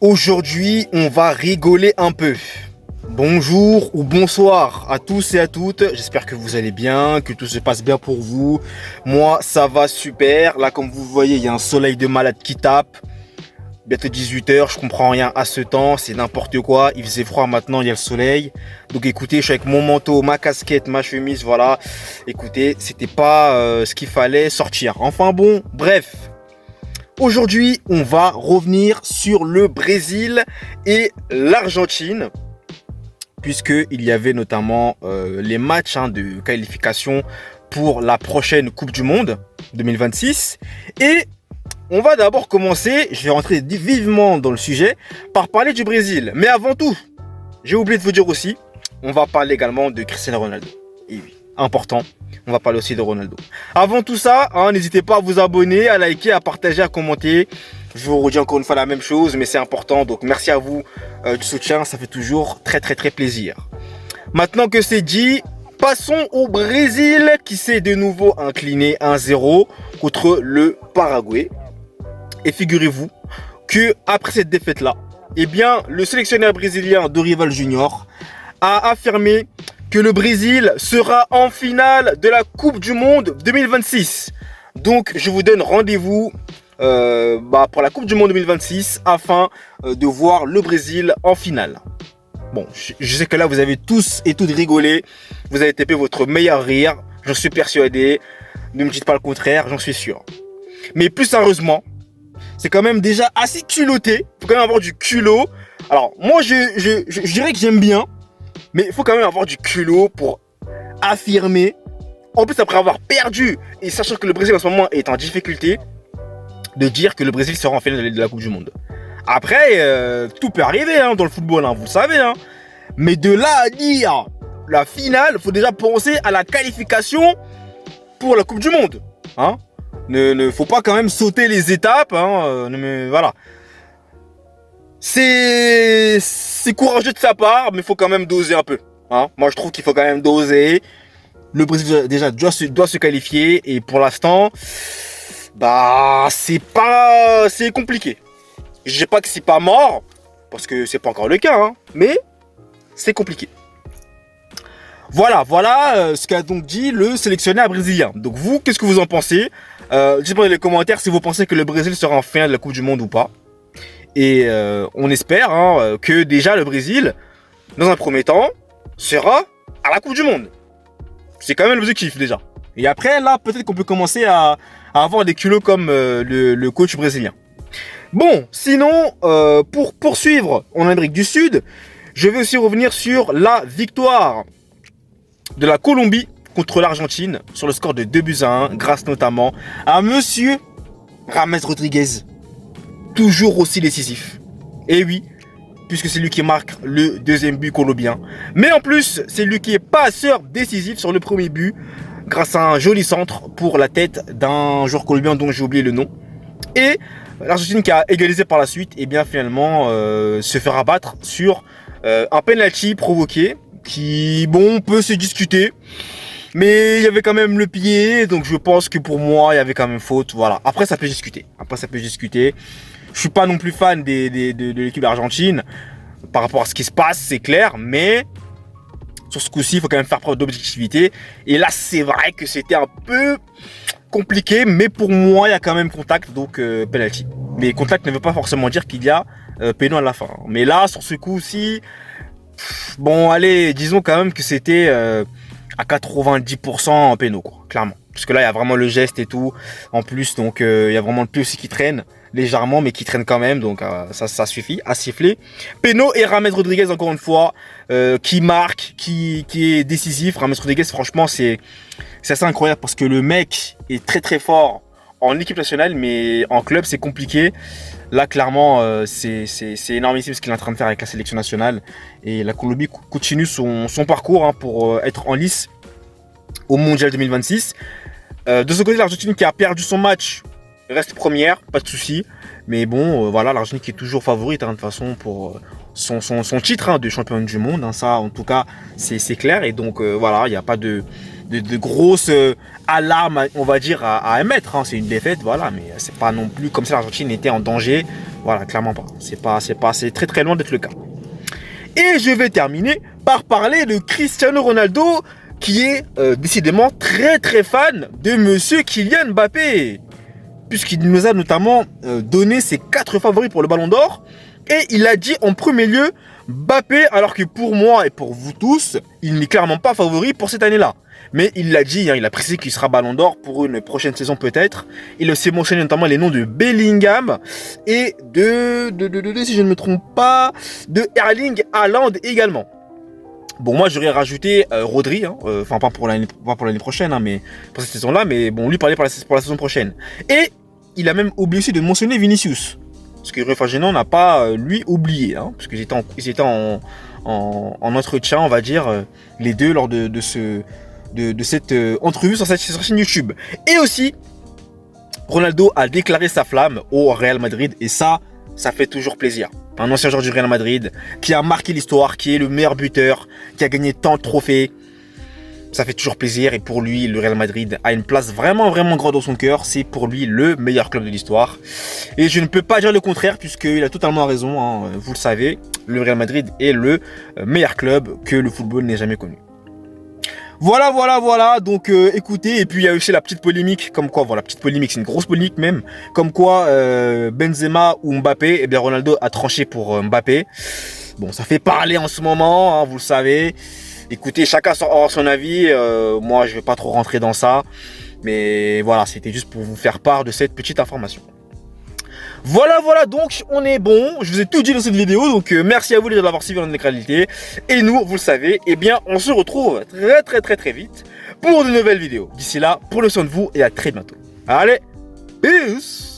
Aujourd'hui, on va rigoler un peu. Bonjour ou bonsoir à tous et à toutes. J'espère que vous allez bien, que tout se passe bien pour vous. Moi, ça va super. Là, comme vous voyez, il y a un soleil de malade qui tape. Bientôt 18 h, je comprends rien à ce temps, c'est n'importe quoi. Il faisait froid, maintenant il y a le soleil. Donc écoutez, je suis avec mon manteau, ma casquette, ma chemise, voilà. Écoutez, c'était pas ce qu'il fallait sortir. Enfin bon, bref. Aujourd'hui, on va revenir sur le Brésil et l'Argentine, puisqu'il y avait notamment les matchs de qualification pour la prochaine Coupe du Monde 2026. Et on va d'abord commencer, je vais rentrer vivement dans le sujet, par parler du Brésil. Mais avant tout, j'ai oublié de vous dire aussi, on va parler également de Cristiano Ronaldo. Et oui, important, on va parler aussi de Ronaldo. Avant tout ça, n'hésitez pas à vous abonner, à liker, à partager, à commenter. Je vous redis encore une fois la même chose, mais c'est important. Donc merci à vous du soutien, ça fait toujours très plaisir. Maintenant que c'est dit, passons au Brésil qui s'est de nouveau incliné 1-0 contre le Paraguay. Et figurez-vous que après cette défaite-là, eh bien, le sélectionneur brésilien Dorival Junior a affirmé que le Brésil sera en finale de la Coupe du Monde 2026. Donc, je vous donne rendez-vous pour la Coupe du Monde 2026 afin de voir le Brésil en finale. Bon, je sais que là, vous avez tous et toutes rigolé. Vous avez tapé votre meilleur rire. J'en suis persuadé. Ne me dites pas le contraire, j'en suis sûr. Mais plus sérieusement, c'est quand même déjà assez culotté. Il faut quand même avoir du culot. Alors, moi, je dirais que j'aime bien. Mais il faut quand même avoir du culot pour affirmer. En plus, après avoir perdu, et sachant que le Brésil en ce moment est en difficulté, de dire que le Brésil sera en finale de la Coupe du Monde. Après, tout peut arriver dans le football, vous le savez. Mais de là à dire la finale, il faut déjà penser à la qualification pour la Coupe du Monde. Ne faut pas quand même sauter les étapes. Voilà. C'est courageux de sa part, mais il faut quand même doser un peu. Moi, je trouve qu'il faut quand même doser. Le Brésil déjà doit se qualifier. Et pour l'instant, c'est compliqué. Je dis pas que c'est pas mort, parce que c'est pas encore le cas, mais c'est compliqué. Voilà ce qu'a donc dit le sélectionneur brésilien. Donc vous, qu'est-ce que vous en pensez? Dites-moi dans les commentaires si vous pensez que le Brésil sera en finale de la Coupe du Monde ou pas. Et on espère que déjà le Brésil, dans un premier temps, sera à la Coupe du Monde. C'est quand même l'objectif déjà. Et après, là, peut-être qu'on peut commencer à avoir des culots comme le coach brésilien. Bon, sinon, pour poursuivre en Amérique du Sud, je vais aussi revenir sur la victoire de la Colombie contre l'Argentine sur le score de 2-1, grâce notamment à monsieur James Rodriguez, toujours aussi décisif. Et oui, puisque c'est lui qui marque le deuxième but colombien. Mais en plus, c'est lui qui est passeur décisif sur le premier but, grâce à un joli centre pour la tête d'un joueur colombien dont j'ai oublié le nom. Et l'Argentine qui a égalisé par la suite, et bien finalement se fait rabattre sur un penalty provoqué qui, bon, peut se discuter. Mais il y avait quand même le pied, donc je pense que pour moi, il y avait quand même faute. Voilà. Après, ça peut discuter. Je suis pas non plus fan de l'équipe argentine par rapport à ce qui se passe, c'est clair. Mais sur ce coup-ci, il faut quand même faire preuve d'objectivité. Et là, c'est vrai que c'était un peu compliqué, mais pour moi, il y a quand même contact, donc penalty. Mais contact ne veut pas forcément dire qu'il y a péno à la fin. Mais là, sur ce coup-ci, bon, allez, disons quand même que c'était à 90% en péno, quoi, clairement. Parce que là, il y a vraiment le geste et tout, en plus, donc il y a vraiment le pied aussi qui traîne, légèrement, mais qui traîne quand même, donc ça suffit à siffler. Péno et James Rodriguez, encore une fois, qui marque, qui est décisif. James Rodriguez, franchement, c'est assez incroyable, parce que le mec est très fort en équipe nationale, mais en club, c'est compliqué. Là, clairement, c'est énormissime ce qu'il est en train de faire avec la sélection nationale. Et la Colombie continue son parcours pour être en lice au Mondial 2026. De ce côté, l'Argentine qui a perdu son match reste première, pas de souci. Mais bon, voilà, l'Argentine qui est toujours favorite, de toute façon, pour son titre de championne du monde. Ça, en tout cas, c'est clair. Et donc, voilà, il n'y a pas de grosses alarmes, on va dire, à émettre. C'est une défaite, voilà. Mais c'est pas non plus comme si l'Argentine était en danger Voilà, clairement pas. C'est très très loin d'être le cas. Et je vais terminer par parler de Cristiano Ronaldo, qui est décidément très très fan de monsieur Kylian Mbappé, puisqu'il nous a notamment donné ses 4 favoris pour le Ballon d'Or, et il a dit en premier lieu Mbappé, alors que pour moi et pour vous tous, il n'est clairement pas favori pour cette année-là. Mais il l'a dit, hein, il a précisé qu'il sera Ballon d'Or pour une prochaine saison peut-être. Il a aussi mentionné notamment les noms de Bellingham et si je ne me trompe pas, de Erling Haaland également. Bon, moi j'aurais rajouté Rodri, hein, enfin pas pour l'année prochaine, hein, mais pour cette saison-là, mais bon, lui parlait pour la saison prochaine. Et il a même oublié aussi de mentionner Vinicius. Parce que Refagénon n'a pas, lui, oublié, hein, parce qu'ils étaient en entretien, on va dire, les deux lors de cette entrevue sur cette chaîne YouTube. Et aussi, Ronaldo a déclaré sa flamme au Real Madrid, et ça fait toujours plaisir. Un ancien joueur du Real Madrid, qui a marqué l'histoire, qui est le meilleur buteur, qui a gagné tant de trophées. Ça fait toujours plaisir, et pour lui, le Real Madrid a une place vraiment, vraiment grande dans son cœur. C'est pour lui le meilleur club de l'histoire. Et je ne peux pas dire le contraire, puisqu'il a totalement raison, hein, vous le savez. Le Real Madrid est le meilleur club que le football n'ait jamais connu. Voilà, donc écoutez, et puis il y a aussi la petite polémique, comme quoi, voilà, petite polémique, c'est une grosse polémique même, comme quoi Benzema ou Mbappé, eh bien Ronaldo a tranché pour Mbappé. Bon, ça fait parler en ce moment, hein, vous le savez. Écoutez, chacun aura son avis, moi je vais pas trop rentrer dans ça, mais voilà, c'était juste pour vous faire part de cette petite information. Voilà, donc on est bon, je vous ai tout dit dans cette vidéo, donc merci à vous de l'avoir suivi en intégralité. Et nous, vous le savez, eh bien on se retrouve très vite pour de nouvelles vidéos. D'ici là, prenez soin de vous et à très bientôt. Allez, peace!